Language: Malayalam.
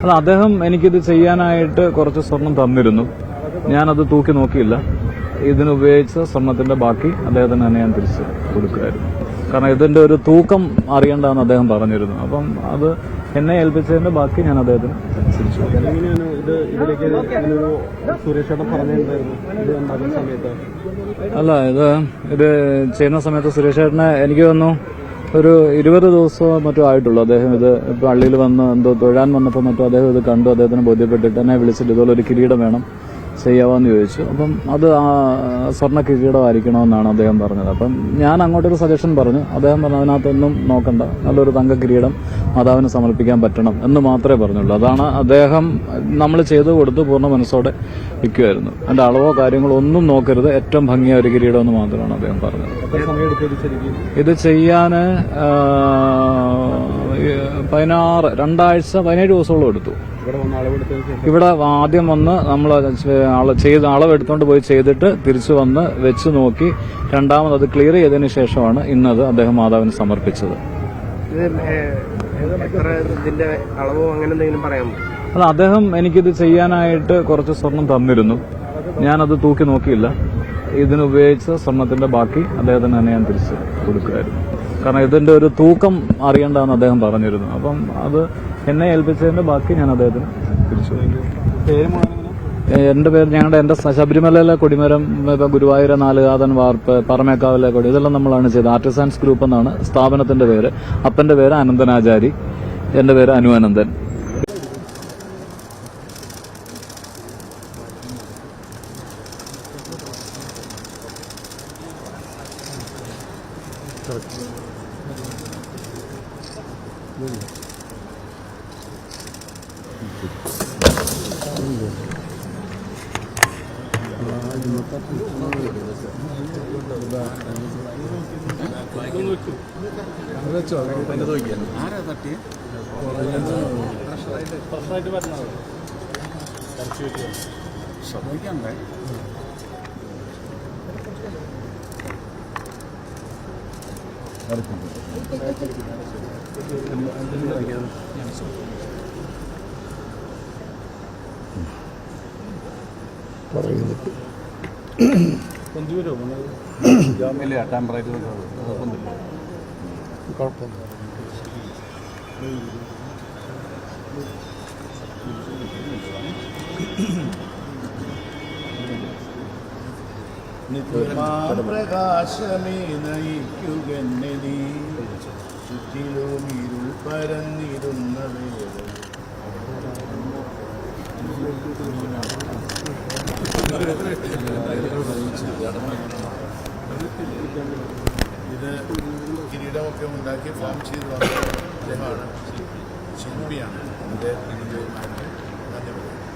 അത് അദ്ദേഹം എനിക്കിത് ചെയ്യാനായിട്ട് കുറച്ച് സ്വർണം തന്നിരുന്നു. ഞാനത് തൂക്കി നോക്കിയില്ല. ഇതിനുപയോഗിച്ച സ്വർണത്തിന്റെ ബാക്കി അദ്ദേഹത്തിന് തന്നെ ഞാൻ തിരിച്ച് കൊടുക്കുമായിരുന്നു. കാരണം ഇതിന്റെ ഒരു തൂക്കം അറിയണ്ടെന്ന് അദ്ദേഹം പറഞ്ഞിരുന്നു. അപ്പം അത് എന്നെ ഏൽപ്പിച്ചതിന്റെ ബാക്കി ഞാൻ അദ്ദേഹത്തിന് തിരിച്ചു. അല്ല, ഇത് ചെയ്യുന്ന സമയത്ത് സുരേഷ് ചേട്ടനെ എനിക്ക് തോന്നുന്നു ഒരു 20 ദിവസമോ മറ്റോ ആയിട്ടുള്ളൂ. അദ്ദേഹം ഇത് പള്ളിയിൽ വന്ന് എന്തോ തൊഴാൻ വന്നപ്പോൾ മറ്റോ അദ്ദേഹം ഇത് കണ്ടു. അദ്ദേഹത്തിന് ബോധ്യപ്പെട്ടിട്ട് എന്നെ വിളിച്ചിട്ട് ഇതുപോലെ ഒരു കിരീടം വേണം, ചെയ്യാവാന്ന് ചോദിച്ചു. അപ്പം അത് സ്വർണ്ണ കിരീടമായിരിക്കണമെന്നാണ് അദ്ദേഹം പറഞ്ഞത്. അപ്പം ഞാൻ അങ്ങോട്ടൊരു സജഷൻ പറഞ്ഞു. അദ്ദേഹം പറഞ്ഞു അതിനകത്തൊന്നും നോക്കണ്ട, നല്ലൊരു തങ്ക കിരീടം മാതാവിന് സമർപ്പിക്കാൻ പറ്റണം എന്ന് മാത്രമേ പറഞ്ഞുള്ളൂ. അതാണ് അദ്ദേഹം നമ്മൾ ചെയ്തു കൊടുത്ത് പൂർണ്ണ മനസ്സോടെ വിൽക്കുമായിരുന്നു. അതിന്റെ അളവോ കാര്യങ്ങളോ ഒന്നും നോക്കരുത്, ഏറ്റവും ഭംഗിയായ ഒരു കിരീടം എന്ന് മാത്രമാണ് അദ്ദേഹം പറഞ്ഞത്. ഇത് ചെയ്യാൻ 17 ദിവസത്തോളം എടുത്തു. ഇവിടെ ആദ്യം വന്ന് നമ്മൾ അളവെടുത്തോണ്ട് പോയി ചെയ്തിട്ട് തിരിച്ചു വന്ന് വെച്ച് നോക്കി രണ്ടാമത് അത് ക്ലിയർ ചെയ്തതിന് ശേഷമാണ് ഇന്നത് അദ്ദേഹം മാതാവിന് സമർപ്പിച്ചത്. അത് അദ്ദേഹം എനിക്കിത് ചെയ്യാനായിട്ട് കുറച്ച് സ്വർണം തന്നിരുന്നു. ഞാനത് തൂക്കി നോക്കിയില്ല. ഇതിനുപയോഗിച്ച സ്വർണത്തിന്റെ ബാക്കി അദ്ദേഹത്തിന് തന്നെ ഞാൻ തിരിച്ച് കൊടുക്കുമായിരുന്നു. കാരണം ഇതിന്റെ ഒരു തൂക്കം അറിയണ്ടെന്ന് അദ്ദേഹം പറഞ്ഞിരുന്നു. അപ്പം അത് എന്നെ ഏൽപ്പിച്ചതിന്റെ ബാക്കി ഞാൻ അദ്ദേഹത്തിന് തിരിച്ചു. എന്റെ പേര് എന്റെ ശബരിമലയിലെ കൊടിമരം, ഗുരുവായൂര നാലുകാതൻ വാർപ്പ്, പറമേക്കാവിലെ കൊടി, ഇതെല്ലാം നമ്മളാണ് ചെയ്തത്. ആർട്ടിസാൻസ് ഗ്രൂപ്പ് എന്നാണ് സ്ഥാപനത്തിന്റെ പേര്. അപ്പന്റെ പേര് അനന്തനാചാരി, എന്റെ പേര് അനു അനന്തൻ. പ്രകാശമേ നയിക്കുകന്നെ നീ, ചുറ്റിലും ഇരുൾ പരന്നിരുന്ന വേദന. ഇത് കിരീടമൊക്കെ ഉണ്ടാക്കി ഫോം ചെയ്ത് വന്ന അദ്ദേഹമാണ്, ശില്പിയാണ്.